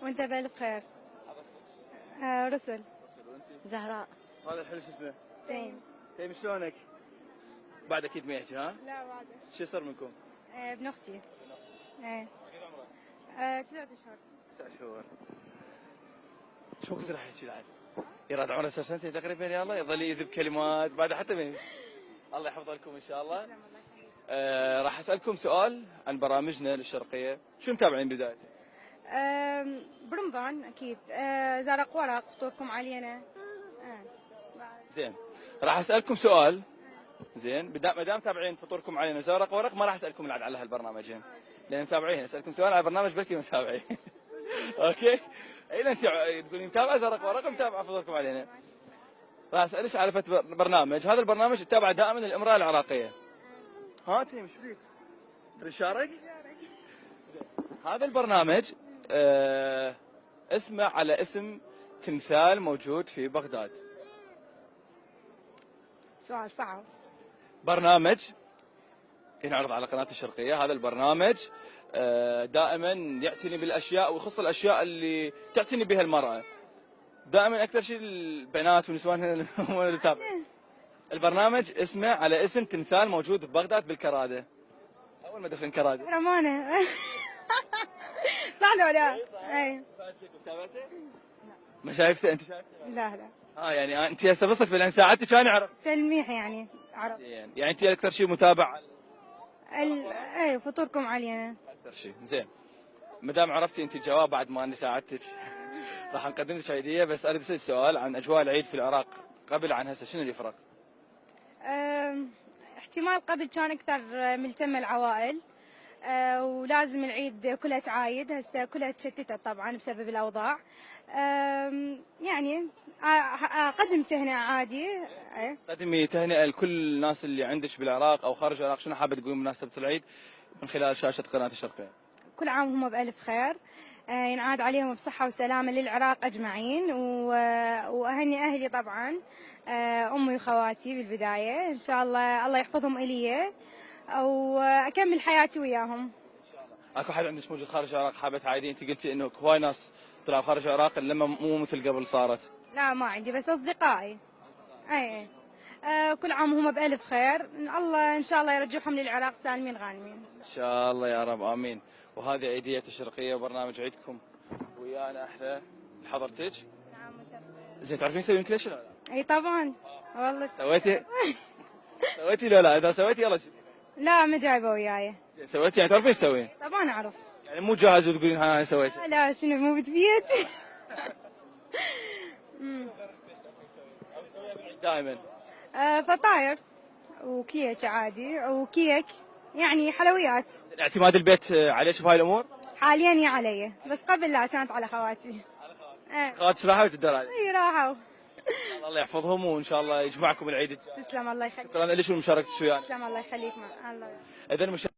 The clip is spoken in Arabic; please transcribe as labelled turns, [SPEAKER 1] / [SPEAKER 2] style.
[SPEAKER 1] وانت بألف خير. رسل.
[SPEAKER 2] زهراء.
[SPEAKER 1] هذا الحلو شو اسمه؟
[SPEAKER 2] زين.
[SPEAKER 1] طيب شلونك؟ بعد اكيد ما يحكي ها؟
[SPEAKER 2] لا بعده.
[SPEAKER 1] شو صار منكم؟
[SPEAKER 2] ابن اختي. ايه.
[SPEAKER 1] كيف عمره؟
[SPEAKER 2] 3 اشهر.
[SPEAKER 1] 9 شهور. شو كنت راح يحكي العيل؟ يراد عمره 9 سنتين تقريبا يلا يظل يذب كلمات بعد حتى ما الله يحفظ لكم ان شاء الله. راح اسالكم سؤال عن برامجنا للشرقيه، شو متابعين بدايه؟
[SPEAKER 2] برمضان اكيد. زرق ورق فطوركم علينا.
[SPEAKER 1] زين راح اسالكم سؤال. زين ما دام تابعين فطوركم علينا زرق ورق ما راح اسالكم العد على هالبرنامجين لان متابعين، اسالكم سؤال على البرنامج بلكي متابعين. اوكي؟ اذا انت تقولين متابعه زرق ورق متابعه فطوركم علينا. راح اسالك على برنامج، هذا البرنامج تتابعه دائما الامراه العراقيه. ها انت ايش بيك؟ تريد تشارك؟ هذا البرنامج اسمه على اسم تمثال موجود في بغداد.
[SPEAKER 2] سؤال صعب.
[SPEAKER 1] برنامج ينعرض على قناة الشرقية، هذا البرنامج دائما يعتني بالاشياء ويخص الاشياء اللي تعتني بها المرأة. دائما اكثر شيء البنات والنسوان اللي يتابعون. البرنامج اسمه على اسم تمثال موجود ببغداد بالكرادة. اول ما دخلنا كرادة.
[SPEAKER 2] رمانة. صح لو لا؟ اي.
[SPEAKER 1] تابعته؟ ما شايفته انت شايفته؟
[SPEAKER 2] لا لا.
[SPEAKER 1] يعني انت هسه بالصدفه لان ساعدتك انا عرفت.
[SPEAKER 2] تلميح يعني عرفت.
[SPEAKER 1] زين يعني انت اكثر شيء متابع
[SPEAKER 2] اي فطوركم علينا.
[SPEAKER 1] اكثر شيء. زين ما دام عرفتي انت الجواب بعد ما اني ساعدتك راح نقدم لك هديه، بس اريد اسالك سؤال عن اجواء العيد في العراق قبل عن هسه، شنو اللي يفرق؟
[SPEAKER 2] احتمال قبل كان اكثر ملتمه العوائل. ولازم العيد كلها تعايد، هسه كلها تشتتت طبعا بسبب الاوضاع. يعني اقدم تهنئه عادي.
[SPEAKER 1] قدمي تهنئه لكل الناس اللي عندك بالعراق او خارج العراق، شنو حابه تقولين بمناسبه العيد من خلال شاشه قناه الشرقيه؟
[SPEAKER 2] كل عام هم بألف خير، ينعاد عليهم بصحة وسلامة للعراق أجمعين، وأهني أهلي طبعا، أمي وخواتي بالبداية، إن شاء الله الله يحفظهم إلي وأكمل حياتي وياهم.
[SPEAKER 1] ان شاء الله. اكو حد عندك موجود خارج العراق حابه تعايدين؟ انت قلتي انه هواي ناس طلعوا خارج العراق لما مو مثل قبل صارت.
[SPEAKER 2] لا ما عندي بس أصدقائي. أي. كل عام هم بألف خير، الله إن شاء الله يرجعهم للعراق سالمين غانمين.
[SPEAKER 1] ان شاء الله يا رب امين. وهذه عيدية الشرقية وبرنامج عيدكم ويانا احنا لحضرتك.
[SPEAKER 2] نعم
[SPEAKER 1] زين تعرفين تسوين كلش ولا لا؟
[SPEAKER 2] اي طبعا والله.
[SPEAKER 1] سويتي لو لا؟ اذا سويتي يلا جيبي.
[SPEAKER 2] لا ما جايبه وياي.
[SPEAKER 1] زين سويتي يعني تعرفين تسوين؟
[SPEAKER 2] طبعا اعرف.
[SPEAKER 1] يعني مو جاهز وتقولين ها سويتي؟
[SPEAKER 2] لا شنو مو بتبيت.
[SPEAKER 1] دائما.
[SPEAKER 2] فطاير وكيك عادي وكيك، يعني حلويات.
[SPEAKER 1] اعتماد البيت عليك بهاي الامور؟
[SPEAKER 2] حاليا يا علي، بس قبل لا كانت على خواتي.
[SPEAKER 1] خواتك راحوا وتدار عليك؟
[SPEAKER 2] اي راحوا.
[SPEAKER 1] الله يحفظهم وان شاء الله يجمعكم العيد الجاي.
[SPEAKER 2] تسلم الله يخليك.
[SPEAKER 1] شكرا لك ومشاركتك ويانا.
[SPEAKER 2] تسلم الله يخليك. الله.
[SPEAKER 1] اذا